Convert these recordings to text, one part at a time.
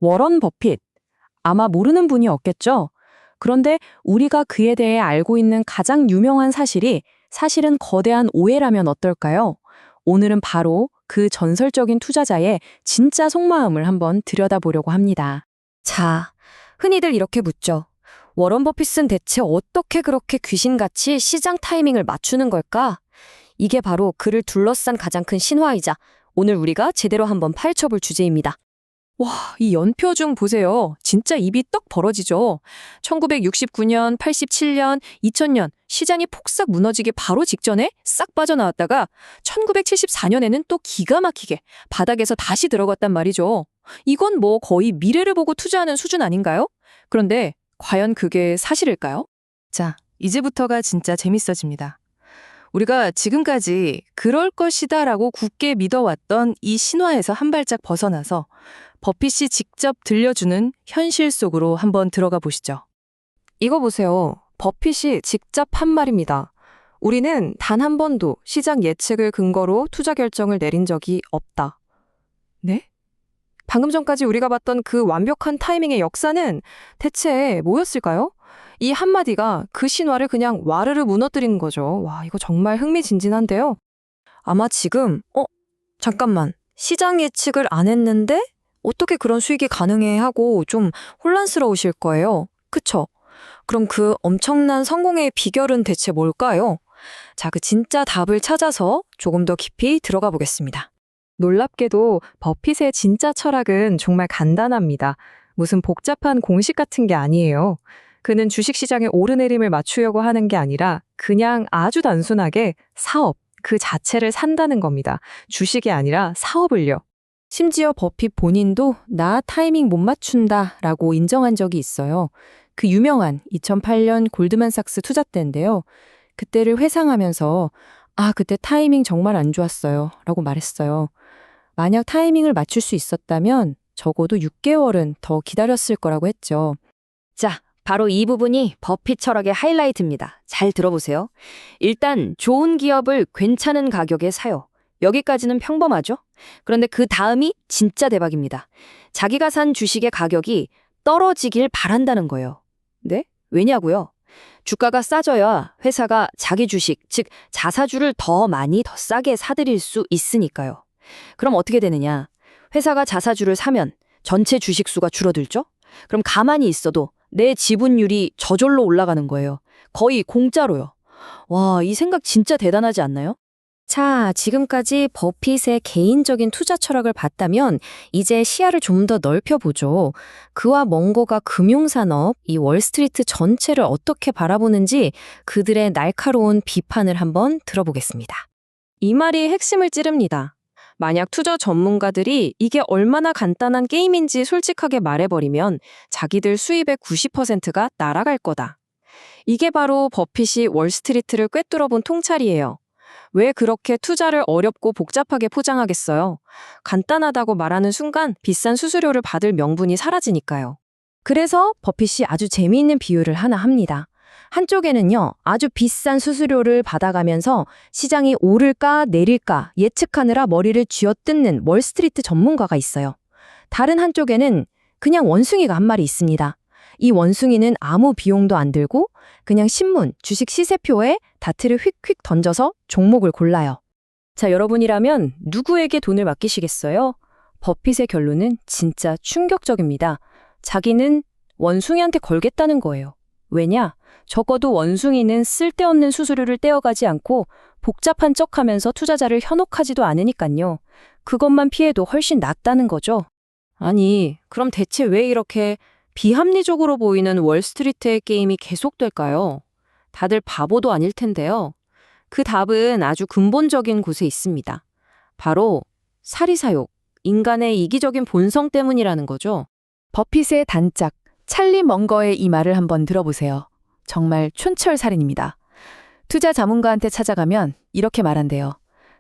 워런 버핏. 아마 모르는 분이 없겠죠? 그런데 우리가 그에 대해 알고 있는 가장 유명한 사실이 사실은 거대한 오해라면 어떨까요? 오늘은 바로 그 전설적인 투자자의 진짜 속마음을 한번 들여다보려고 합니다. 자, 흔히들 이렇게 묻죠. 워런 버핏은 대체 어떻게 그렇게 귀신같이 시장 타이밍을 맞추는 걸까? 이게 바로 그를 둘러싼 가장 큰 신화이자 오늘 우리가 제대로 한번 파헤쳐볼 주제입니다. 와, 이 연표 중 보세요. 진짜 입이 떡 벌어지죠. 1969년, 87년, 2000년 시장이 폭삭 무너지기 바로 직전에 싹 빠져나왔다가 1974년에는 또 기가 막히게 바닥에서 다시 들어갔단 말이죠. 이건 뭐 거의 미래를 보고 투자하는 수준 아닌가요? 그런데 과연 그게 사실일까요? 자, 이제부터가 진짜 재밌어집니다. 우리가 지금까지 그럴 것이다라고 굳게 믿어왔던 이 신화에서 한 발짝 벗어나서 버핏이 직접 들려주는 현실 속으로 한번 들어가 보시죠. 이거 보세요. 버핏이 직접 한 말입니다. 우리는 단 한 번도 시장 예측을 근거로 투자 결정을 내린 적이 없다. 네? 방금 전까지 우리가 봤던 그 완벽한 타이밍의 역사는 대체 뭐였을까요? 이 한마디가 그 신화를 그냥 와르르 무너뜨리는 거죠. 와, 이거 정말 흥미진진한데요. 아마 지금, 잠깐만. 시장 예측을 안 했는데? 어떻게 그런 수익이 가능해 하고 좀 혼란스러우실 거예요. 그쵸? 그럼 그 엄청난 성공의 비결은 대체 뭘까요? 자, 그 진짜 답을 찾아서 조금 더 깊이 들어가 보겠습니다. 놀랍게도 버핏의 진짜 철학은 정말 간단합니다. 무슨 복잡한 공식 같은 게 아니에요. 그는 주식시장의 오르내림을 맞추려고 하는 게 아니라 그냥 아주 단순하게 사업, 그 자체를 산다는 겁니다. 주식이 아니라 사업을요. 심지어 버핏 본인도 나 타이밍 못 맞춘다라고 인정한 적이 있어요. 그 유명한 2008년 골드만삭스 투자 때인데요. 그때를 회상하면서 그때 타이밍 정말 안 좋았어요 라고 말했어요. 만약 타이밍을 맞출 수 있었다면 적어도 6개월은 더 기다렸을 거라고 했죠. 자, 바로 이 부분이 버핏 철학의 하이라이트입니다. 잘 들어보세요. 일단 좋은 기업을 괜찮은 가격에 사요. 여기까지는 평범하죠? 그런데 그 다음이 진짜 대박입니다. 자기가 산 주식의 가격이 떨어지길 바란다는 거예요. 네? 왜냐고요? 주가가 싸져야 회사가 자기 주식, 즉 자사주를 더 많이 더 싸게 사들일 수 있으니까요. 그럼 어떻게 되느냐? 회사가 자사주를 사면 전체 주식 수가 줄어들죠? 그럼 가만히 있어도 내 지분율이 저절로 올라가는 거예요. 거의 공짜로요. 와, 이 생각 진짜 대단하지 않나요? 자, 지금까지 버핏의 개인적인 투자 철학을 봤다면 이제 시야를 좀 더 넓혀보죠. 그와 먼거가 금융산업, 이 월스트리트 전체를 어떻게 바라보는지 그들의 날카로운 비판을 한번 들어보겠습니다. 이 말이 핵심을 찌릅니다. 만약 투자 전문가들이 이게 얼마나 간단한 게임인지 솔직하게 말해버리면 자기들 수입의 90%가 날아갈 거다. 이게 바로 버핏이 월스트리트를 꿰뚫어본 통찰이에요. 왜 그렇게 투자를 어렵고 복잡하게 포장하겠어요? 간단하다고 말하는 순간 비싼 수수료를 받을 명분이 사라지니까요. 그래서 버핏이 아주 재미있는 비유를 하나 합니다. 한쪽에는요, 아주 비싼 수수료를 받아가면서 시장이 오를까 내릴까 예측하느라 머리를 쥐어뜯는 월스트리트 전문가가 있어요. 다른 한쪽에는 그냥 원숭이가 한 마리 있습니다. 이 원숭이는 아무 비용도 안 들고 그냥 신문, 주식 시세표에 다트를 휙휙 던져서 종목을 골라요. 자, 여러분이라면 누구에게 돈을 맡기시겠어요? 버핏의 결론은 진짜 충격적입니다. 자기는 원숭이한테 걸겠다는 거예요. 왜냐? 적어도 원숭이는 쓸데없는 수수료를 떼어가지 않고 복잡한 척하면서 투자자를 현혹하지도 않으니까요. 그것만 피해도 훨씬 낫다는 거죠. 아니, 그럼 대체 왜 이렇게 비합리적으로 보이는 월스트리트의 게임이 계속될까요? 다들 바보도 아닐 텐데요. 그 답은 아주 근본적인 곳에 있습니다. 바로 사리사욕, 인간의 이기적인 본성 때문이라는 거죠. 버핏의 단짝, 찰리 먼거의 이 말을 한번 들어보세요. 정말 촌철살인입니다. 투자 자문가한테 찾아가면 이렇게 말한대요.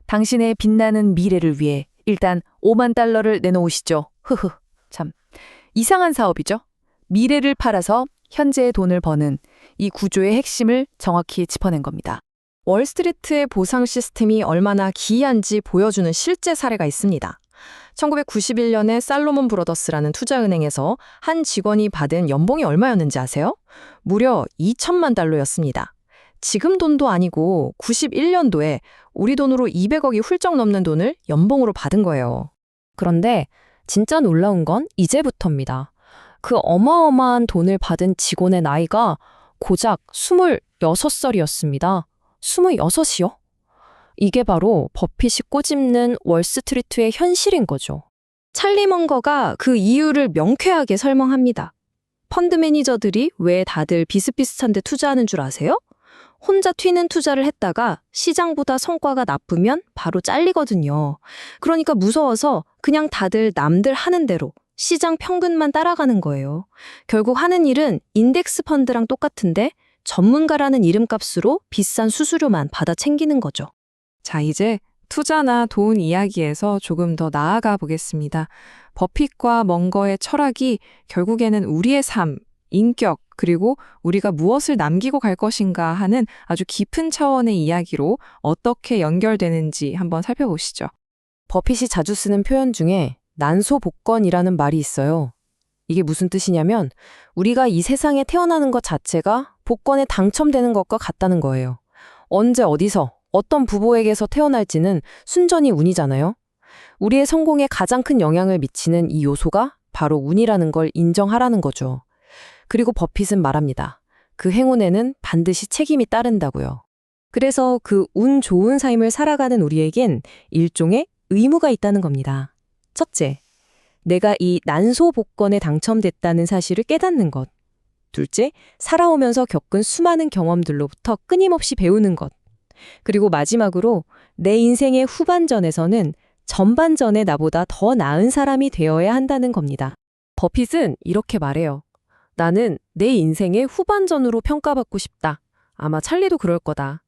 당신의 빛나는 미래를 위해 일단 5만 달러를 내놓으시죠. 흐흐, 참 이상한 사업이죠. 미래를 팔아서 현재의 돈을 버는 이 구조의 핵심을 정확히 짚어낸 겁니다. 월스트리트의 보상 시스템이 얼마나 기이한지 보여주는 실제 사례가 있습니다. 1991년에 살로몬 브로더스라는 투자은행에서 한 직원이 받은 연봉이 얼마였는지 아세요? 무려 2천만 달러였습니다. 지금 돈도 아니고 91년도에 우리 돈으로 200억이 훌쩍 넘는 돈을 연봉으로 받은 거예요. 그런데 진짜 놀라운 건 이제부터입니다. 그 어마어마한 돈을 받은 직원의 나이가 고작 26살이었습니다. 26이요? 이게 바로 버핏이 꼬집는 월스트리트의 현실인 거죠. 찰리 먼거가 그 이유를 명쾌하게 설명합니다. 펀드 매니저들이 왜 다들 비슷비슷한 데 투자하는 줄 아세요? 혼자 튀는 투자를 했다가 시장보다 성과가 나쁘면 바로 잘리거든요. 그러니까 무서워서 그냥 다들 남들 하는 대로 시장 평균만 따라가는 거예요. 결국 하는 일은 인덱스 펀드랑 똑같은데 전문가라는 이름값으로 비싼 수수료만 받아 챙기는 거죠. 자, 이제 투자나 돈 이야기에서 조금 더 나아가 보겠습니다. 버핏과 먼거의 철학이 결국에는 우리의 삶, 인격, 그리고 우리가 무엇을 남기고 갈 것인가 하는 아주 깊은 차원의 이야기로 어떻게 연결되는지 한번 살펴보시죠. 버핏이 자주 쓰는 표현 중에 난소복권이라는 말이 있어요. 이게 무슨 뜻이냐면 우리가 이 세상에 태어나는 것 자체가 복권에 당첨되는 것과 같다는 거예요. 언제 어디서 어떤 부모에게서 태어날지는 순전히 운이잖아요. 우리의 성공에 가장 큰 영향을 미치는 이 요소가 바로 운이라는 걸 인정하라는 거죠. 그리고 버핏은 말합니다. 그 행운에는 반드시 책임이 따른다고요. 그래서 그 운 좋은 삶을 살아가는 우리에겐 일종의 의무가 있다는 겁니다. 첫째, 내가 이 난소복권에 당첨됐다는 사실을 깨닫는 것. 둘째, 살아오면서 겪은 수많은 경험들로부터 끊임없이 배우는 것. 그리고 마지막으로 내 인생의 후반전에서는 전반전의 나보다 더 나은 사람이 되어야 한다는 겁니다. 버핏은 이렇게 말해요. 나는 내 인생의 후반전으로 평가받고 싶다. 아마 찰리도 그럴 거다.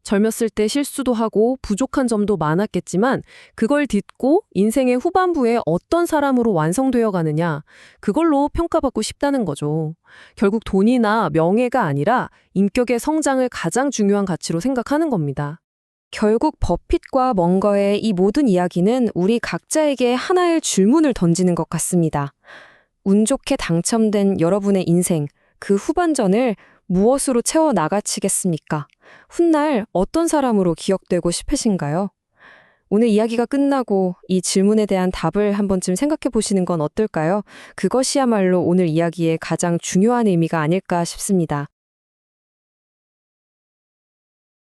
젊었을 때 실수도 하고 부족한 점도 많았겠지만 그걸 딛고 인생의 후반부에 어떤 사람으로 완성되어 가느냐, 그걸로 평가받고 싶다는 거죠. 결국 돈이나 명예가 아니라 인격의 성장을 가장 중요한 가치로 생각하는 겁니다. 결국 버핏과 먼거의 이 모든 이야기는 우리 각자에게 하나의 질문을 던지는 것 같습니다. 운 좋게 당첨된 여러분의 인생, 그 후반전을 무엇으로 채워 나가시겠습니까? 훗날 어떤 사람으로 기억되고 싶으신가요? 오늘 이야기가 끝나고 이 질문에 대한 답을 한 번쯤 생각해 보시는 건 어떨까요? 그것이야말로 오늘 이야기의 가장 중요한 의미가 아닐까 싶습니다.